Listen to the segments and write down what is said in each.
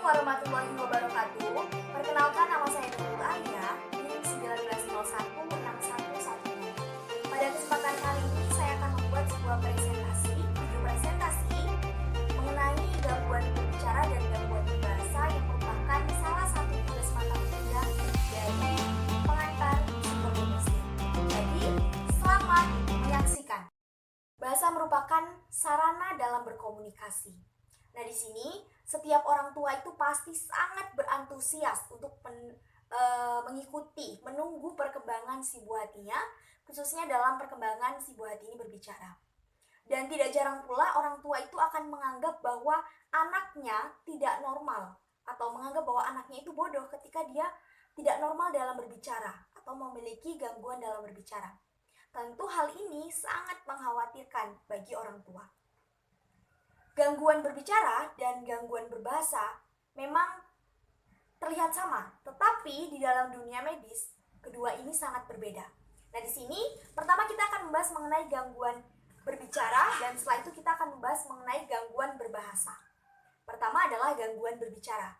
warahmatullahi wabarakatuh. Perkenalkan, nama saya Nurul Alia, NIM 19016110. Pada kesempatan kali ini saya akan membuat sebuah video presentasi mengenai gangguan berbicara dan gangguan berbahasa yang merupakan salah satu tugas mata kuliah dari pengantar psikologi muslim. Jadi, selamat menyaksikan. Bahasa merupakan sarana dalam berkomunikasi. Nah, di sini setiap orang tua itu pasti sangat berantusias untuk mengikuti, menunggu perkembangan si buah hatinya, khususnya dalam perkembangan si buah hati ini berbicara. Dan tidak jarang pula orang tua itu akan menganggap bahwa anaknya tidak normal, atau menganggap bahwa anaknya itu bodoh ketika dia tidak normal dalam berbicara, atau memiliki gangguan dalam berbicara. Tentu hal ini sangat mengkhawatirkan bagi orang tua. Gangguan berbicara dan gangguan berbahasa memang terlihat sama, tetapi di dalam dunia medis, kedua ini sangat berbeda. Nah, di sini pertama kita akan membahas mengenai gangguan berbicara, dan setelah itu kita akan membahas mengenai gangguan berbahasa. Pertama adalah gangguan berbicara.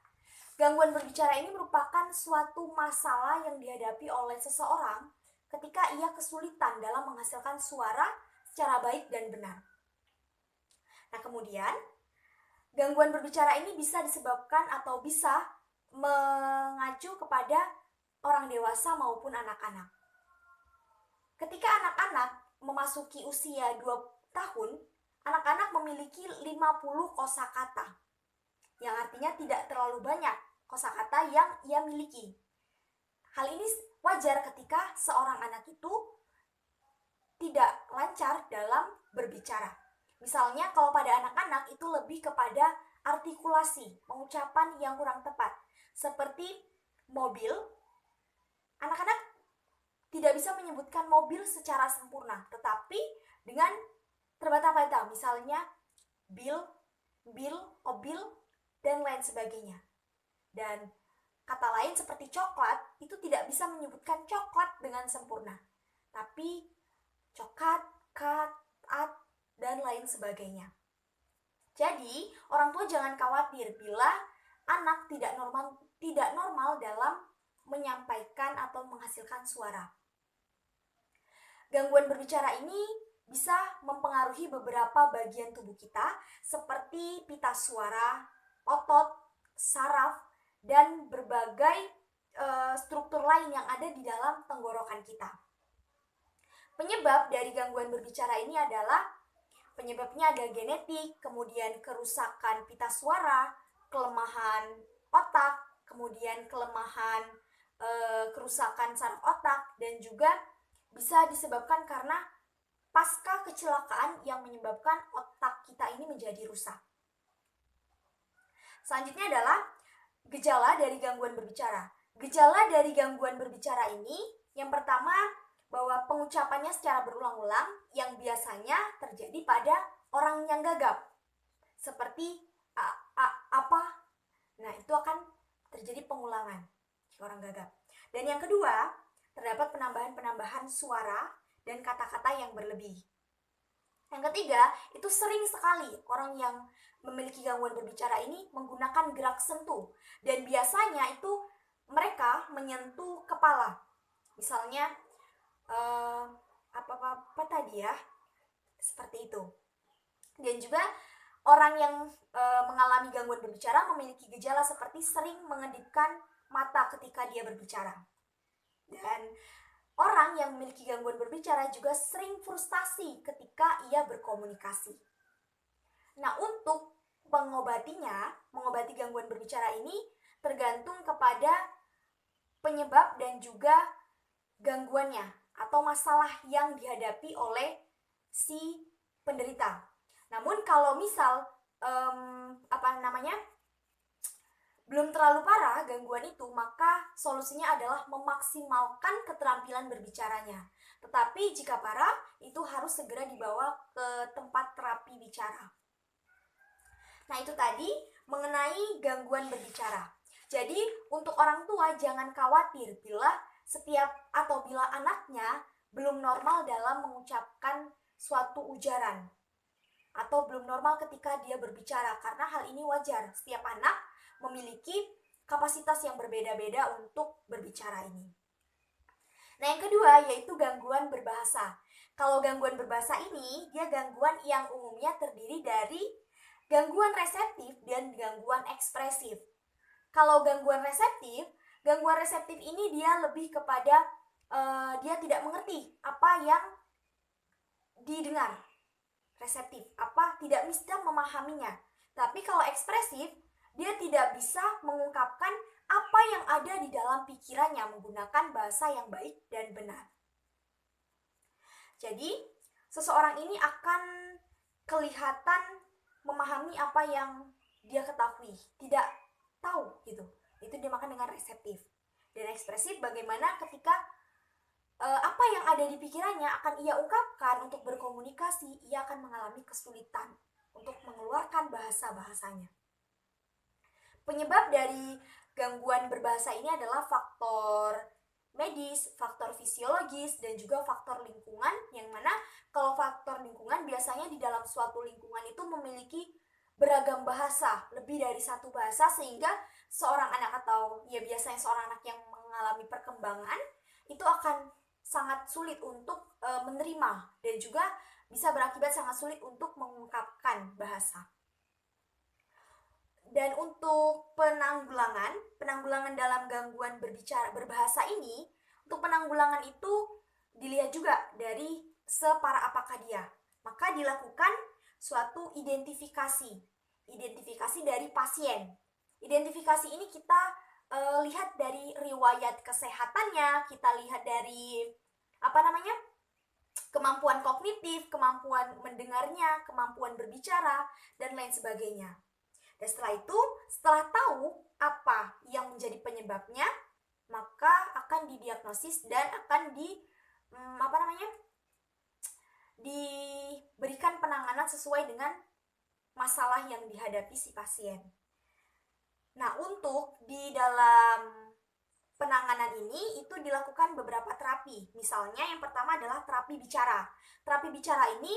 Gangguan berbicara ini merupakan suatu masalah yang dihadapi oleh seseorang ketika ia kesulitan dalam menghasilkan suara secara baik dan benar. Nah, kemudian gangguan berbicara ini bisa disebabkan atau bisa mengacu kepada orang dewasa maupun anak-anak. Ketika anak-anak memasuki usia 2 tahun, anak-anak memiliki 50 kosakata, yang artinya tidak terlalu banyak kosakata yang ia miliki. Hal ini wajar ketika seorang anak itu tidak lancar dalam berbicara. Misalnya kalau pada anak-anak itu lebih kepada artikulasi, pengucapan yang kurang tepat. Seperti mobil, anak-anak tidak bisa menyebutkan mobil secara sempurna, tetapi dengan terbata-bata, misalnya bil, mobil, dan lain sebagainya. Dan kata lain seperti coklat, itu tidak bisa menyebutkan coklat dengan sempurna, tapi coklat, kat, at, dan lain sebagainya. Jadi, orang tua jangan khawatir bila anak tidak normal dalam menyampaikan atau menghasilkan suara. Gangguan berbicara ini bisa mempengaruhi beberapa bagian tubuh kita seperti pita suara, otot, saraf, dan berbagai struktur lain yang ada di dalam tenggorokan kita. Penyebab dari gangguan berbicara ini adalah penyebabnya ada genetik, kemudian kerusakan pita suara, kelemahan otak, kemudian kelemahan kerusakan saraf otak, dan juga bisa disebabkan karena pasca kecelakaan yang menyebabkan otak kita ini menjadi rusak. Selanjutnya adalah gejala dari gangguan berbicara. Gejala dari gangguan berbicara ini yang pertama, bahwa pengucapannya secara berulang-ulang yang biasanya terjadi pada orang yang gagap. Seperti apa. Nah, itu akan terjadi pengulangan jika orang gagap. Dan yang kedua, terdapat penambahan suara dan kata-kata yang berlebih. Yang ketiga, itu sering sekali orang yang memiliki gangguan berbicara ini menggunakan gerak sentuh. Dan biasanya itu mereka menyentuh kepala. Misalnya, apa tadi ya, seperti itu. Dan juga orang yang mengalami gangguan berbicara memiliki gejala seperti sering mengedipkan mata ketika dia berbicara. Dan orang yang memiliki gangguan berbicara juga sering frustasi ketika ia berkomunikasi. Nah, untuk mengobati gangguan berbicara ini tergantung kepada penyebab dan juga gangguannya atau masalah yang dihadapi oleh si penderita. Namun kalau misal belum terlalu parah gangguan itu, maka solusinya adalah memaksimalkan keterampilan berbicaranya. Tetapi jika parah, itu harus segera dibawa ke tempat terapi bicara. Nah, itu tadi mengenai gangguan berbicara. Jadi untuk orang tua jangan khawatir bila anaknya belum normal dalam mengucapkan suatu ujaran atau belum normal ketika dia berbicara, karena hal ini wajar. Setiap anak memiliki kapasitas yang berbeda-beda untuk berbicara ini. Nah, yang kedua yaitu gangguan berbahasa. Kalau gangguan berbahasa ini, dia gangguan yang umumnya terdiri dari gangguan reseptif dan gangguan ekspresif. Kalau gangguan reseptif ini dia lebih kepada dia tidak mengerti apa yang didengar. Reseptif, tidak bisa memahaminya. Tapi kalau ekspresif, dia tidak bisa mengungkapkan apa yang ada di dalam pikirannya menggunakan bahasa yang baik dan benar. Jadi, seseorang ini akan kelihatan memahami apa yang dia ketahui, tidak tahu gitu. Itu dimakan dengan reseptif. Dan ekspresif bagaimana ketika apa yang ada di pikirannya akan ia ungkapkan untuk berkomunikasi, ia akan mengalami kesulitan untuk mengeluarkan bahasa-bahasanya. Penyebab dari gangguan berbahasa ini adalah faktor medis, faktor fisiologis, dan juga faktor lingkungan, yang mana kalau faktor lingkungan biasanya di dalam suatu lingkungan itu memiliki beragam bahasa, lebih dari satu bahasa, sehingga seorang anak atau ya biasanya seorang anak yang mengalami perkembangan itu akan sangat sulit untuk menerima dan juga bisa berakibat sangat sulit untuk mengungkapkan bahasa. Dan untuk penanggulangan dalam gangguan berbahasa ini, untuk penanggulangan itu dilihat juga dari separah apakah dia. Maka dilakukan suatu identifikasi dari pasien. Identifikasi ini kita lihat dari riwayat kesehatannya, kita lihat dari kemampuan kognitif, kemampuan mendengarnya, kemampuan berbicara, dan lain sebagainya. Dan setelah tahu apa yang menjadi penyebabnya, maka akan didiagnosis dan akan diberikan penanganan sesuai dengan masalah yang dihadapi si pasien. Nah, untuk di dalam penanganan ini itu dilakukan beberapa terapi. Misalnya yang pertama adalah terapi bicara. Terapi bicara ini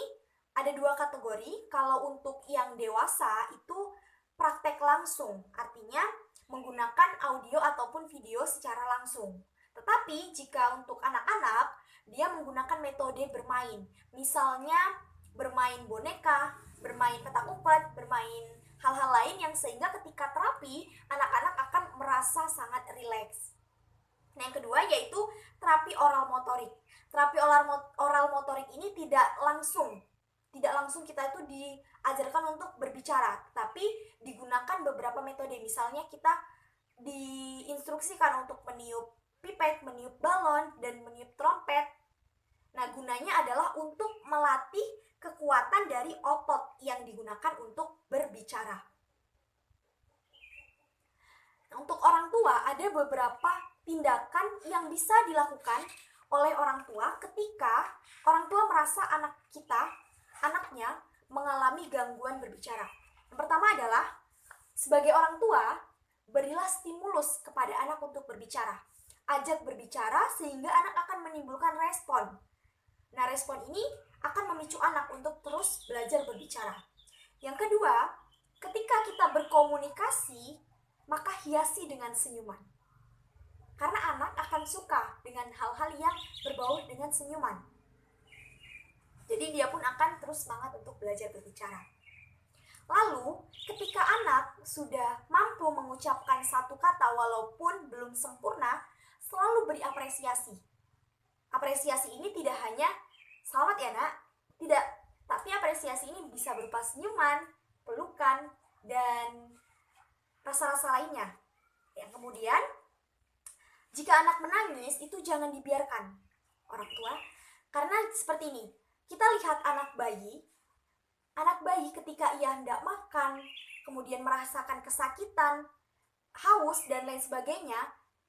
ada 2 kategori. Kalau untuk yang dewasa itu praktek langsung, artinya menggunakan audio ataupun video secara langsung. Tetapi jika untuk anak-anak, dia menggunakan metode bermain. Misalnya bermain boneka, bermain petak umpet, bermain hal-hal lain yang sehingga ketika terapi, anak-anak akan merasa sangat rileks. Nah, yang kedua yaitu terapi oral motorik. Terapi oral motorik ini tidak langsung kita itu diajarkan untuk berbicara, tapi digunakan beberapa metode. Misalnya kita diinstruksikan untuk meniup pipet, meniup balon, dan meniup trompet. Nah, gunanya adalah untuk melatih kekuatan dari otot yang digunakan untuk berbicara. Nah, untuk orang tua ada beberapa tindakan yang bisa dilakukan oleh orang tua ketika orang tua merasa anaknya mengalami gangguan berbicara. Yang pertama adalah sebagai orang tua, berilah stimulus kepada anak untuk berbicara. Ajak berbicara sehingga anak akan menimbulkan respon. Nah, respon ini akan memicu anak untuk terus belajar berbicara. Yang kedua, ketika kita berkomunikasi, maka hiasi dengan senyuman. Karena anak akan suka dengan hal-hal yang berbau dengan senyuman. Jadi dia pun akan terus semangat untuk belajar berbicara. Lalu, ketika anak sudah mampu mengucapkan satu kata walaupun belum sempurna, selalu beri apresiasi. Apresiasi ini tidak hanya "selamat ya nak", tidak, tapi apresiasi ini bisa berupa senyuman, pelukan, dan rasa-rasa lainnya. Yang kemudian, jika anak menangis, itu jangan dibiarkan orang tua, karena seperti ini, kita lihat anak bayi ketika ia hendak makan, kemudian merasakan kesakitan, haus, dan lain sebagainya,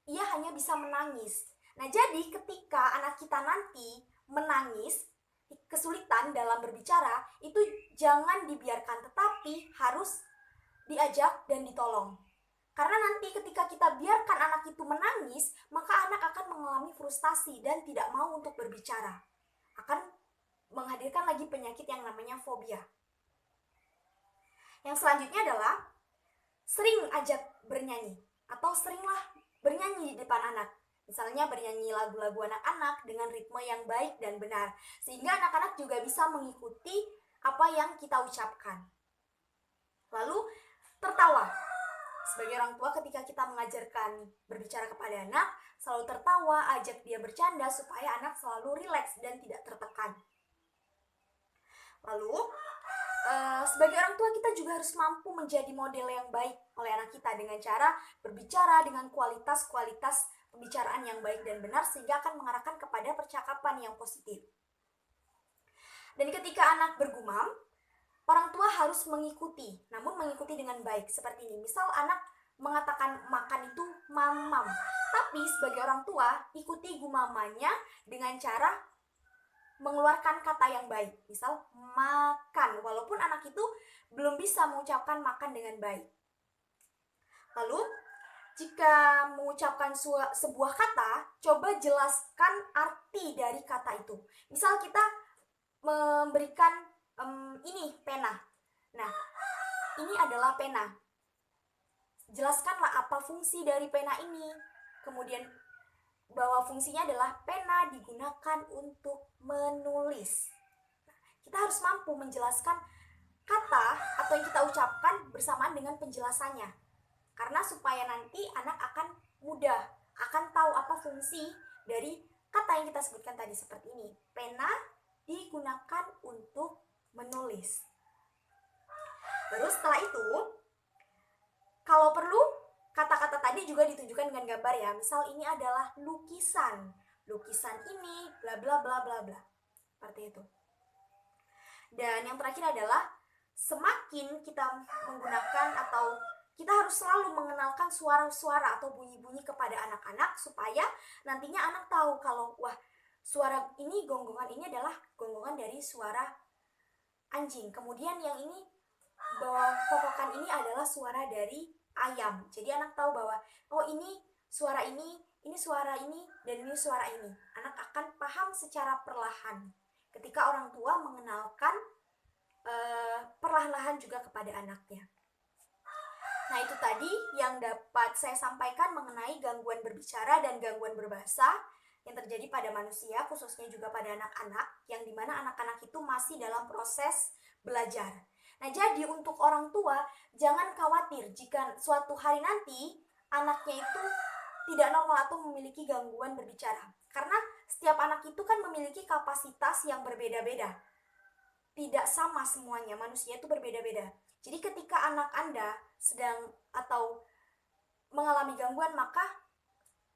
ia hanya bisa menangis. Nah, jadi ketika anak kita nanti menangis, kesulitan dalam berbicara, itu jangan dibiarkan, tetapi harus diajak dan ditolong. Karena nanti ketika kita biarkan anak itu menangis, maka anak akan mengalami frustasi dan tidak mau untuk berbicara. Akan menghadirkan lagi penyakit yang namanya fobia. Yang selanjutnya adalah sering ajak bernyanyi atau seringlah bernyanyi di depan anak. Misalnya bernyanyi lagu-lagu anak-anak dengan ritme yang baik dan benar, sehingga anak-anak juga bisa mengikuti apa yang kita ucapkan. Lalu tertawa. Sebagai orang tua, ketika kita mengajarkan berbicara kepada anak, selalu tertawa, ajak dia bercanda supaya anak selalu rileks dan tidak tertekan. Lalu sebagai orang tua, kita juga harus mampu menjadi model yang baik oleh anak kita dengan cara berbicara dengan kualitas pembicaraan yang baik dan benar, sehingga akan mengarahkan kepada percakapan yang positif. Dan ketika anak bergumam, orang tua harus mengikuti, namun mengikuti dengan baik. Seperti ini, misal anak mengatakan makan itu mamam, tapi sebagai orang tua, ikuti gumamannya dengan cara mengeluarkan kata yang baik. Misal makan, walaupun anak itu belum bisa mengucapkan makan dengan baik. Lalu jika mengucapkan sebuah kata, coba jelaskan arti dari kata itu. Misal kita memberikan ini pena. Nah, ini adalah pena. Jelaskanlah apa fungsi dari pena ini. Kemudian bahwa fungsinya adalah pena digunakan untuk menulis. Kita harus mampu menjelaskan kata atau yang kita ucapkan bersamaan dengan penjelasannya. Karena supaya nanti anak akan mudah, akan tahu apa fungsi dari kata yang kita sebutkan tadi seperti ini. Pena digunakan untuk menulis. Terus setelah itu, kalau perlu, kata-kata tadi juga ditunjukkan dengan gambar ya. Misal ini adalah lukisan. Lukisan ini bla bla bla bla bla. Seperti itu. Dan yang terakhir adalah semakin kita menggunakan atau kita harus selalu mengenalkan suara-suara atau bunyi-bunyi kepada anak-anak supaya nantinya anak tahu kalau wah, suara ini, gonggongan ini adalah gonggongan dari suara anjing. Kemudian yang ini, bahwa kokokan ini adalah suara dari ayam. Jadi anak tahu bahwa oh ini suara ini suara ini, dan ini suara ini. Anak akan paham secara perlahan ketika orang tua mengenalkan perlahan-lahan juga kepada anaknya. Nah, itu tadi yang dapat saya sampaikan mengenai gangguan berbicara dan gangguan berbahasa yang terjadi pada manusia, khususnya juga pada anak-anak, yang dimana anak-anak itu masih dalam proses belajar. Nah, jadi untuk orang tua, jangan khawatir jika suatu hari nanti anaknya itu tidak normal atau memiliki gangguan berbicara. Karena setiap anak itu kan memiliki kapasitas yang berbeda-beda. Tidak sama semuanya, manusia itu berbeda-beda. Jadi ketika anak Anda sedang atau mengalami gangguan, maka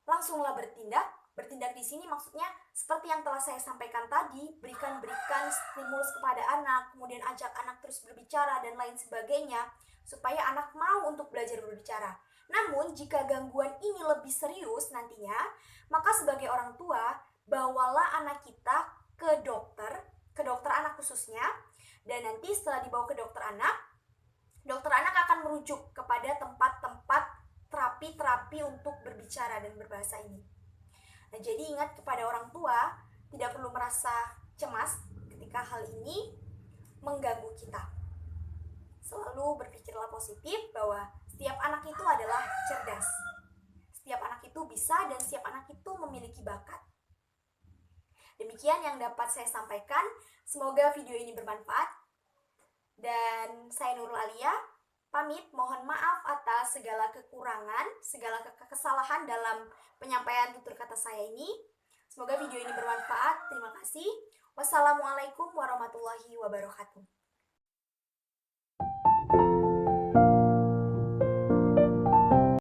langsunglah bertindak. Bertindak di sini maksudnya seperti yang telah saya sampaikan tadi, berikan stimulus kepada anak, kemudian ajak anak terus berbicara dan lain sebagainya, supaya anak mau untuk belajar berbicara. Namun jika gangguan ini lebih serius nantinya, maka sebagai orang tua, bawalah anak kita ke dokter anak khususnya, dan nanti setelah dibawa ke dokter anak akan merujuk kepada tempat-tempat terapi untuk berbicara dan berbahasa ini. Nah, jadi ingat kepada orang tua, tidak perlu merasa cemas ketika hal ini mengganggu kita. Selalu berpikirlah positif bahwa setiap anak itu adalah cerdas. Setiap anak itu bisa dan setiap anak itu memiliki bakat. Demikian yang dapat saya sampaikan. Semoga video ini bermanfaat. Dan saya Nurul Alia, pamit, mohon maaf atas segala kekurangan, segala kesalahan dalam penyampaian tutur kata saya ini. Semoga video ini bermanfaat. Terima kasih. Wassalamualaikum warahmatullahi wabarakatuh.